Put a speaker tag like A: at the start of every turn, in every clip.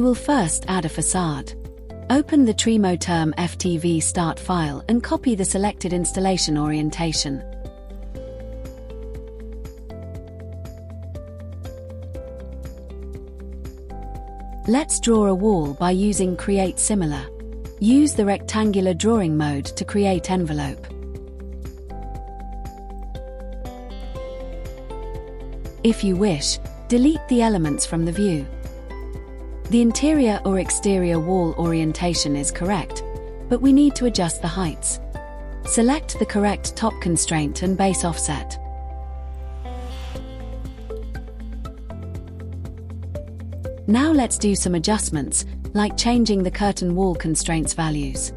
A: will first add a facade. Open the Trimoterm FTV start file and copy the selected installation orientation. Let's draw a wall by using Create Similar. Use the rectangular drawing mode to create envelope. If you wish, delete the elements from the view. The interior or exterior wall orientation is correct, but we need to adjust the heights. Select the correct top constraint and base offset. Now let's do some adjustments, like changing the curtain wall constraints values.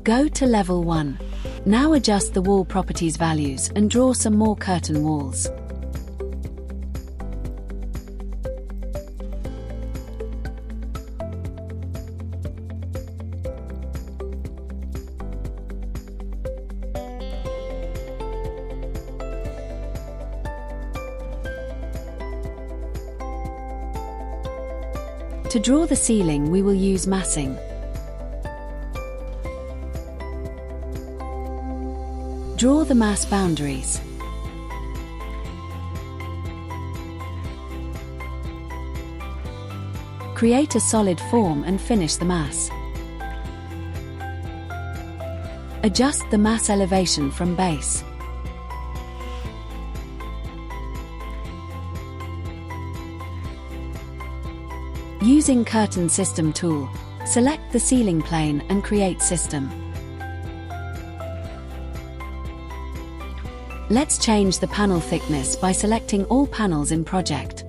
A: Go to level 1. Now adjust the wall properties values and draw some more curtain walls. To draw the ceiling, we will use massing. Draw the mass boundaries. Create a solid form and finish the mass. Adjust the mass elevation from base. Using Curtain System tool, select the ceiling plane and create system. Let's change the panel thickness by selecting all panels in project.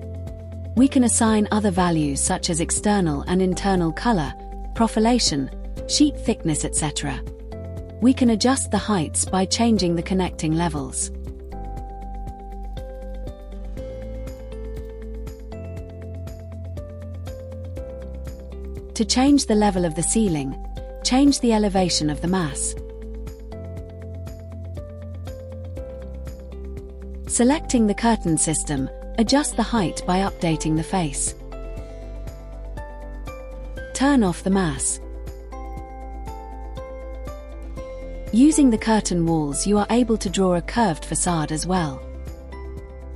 A: We can assign other values such as external and internal color, profilation, sheet thickness, etc. We can adjust the heights by changing the connecting levels. To change the level of the ceiling, change the elevation of the mass. Selecting the curtain system, adjust the height by updating the face. Turn off the mass. Using the curtain walls, you are able to draw a curved facade as well.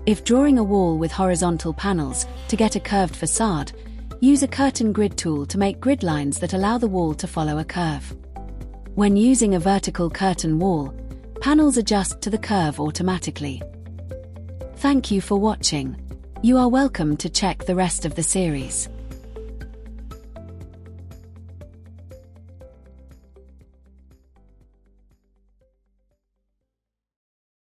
A: If drawing a wall with horizontal panels, to get a curved facade, use a curtain grid tool to make grid lines that allow the wall to follow a curve. When using a vertical curtain wall, panels adjust to the curve automatically. Thank you for watching. You are welcome to check the rest of the series.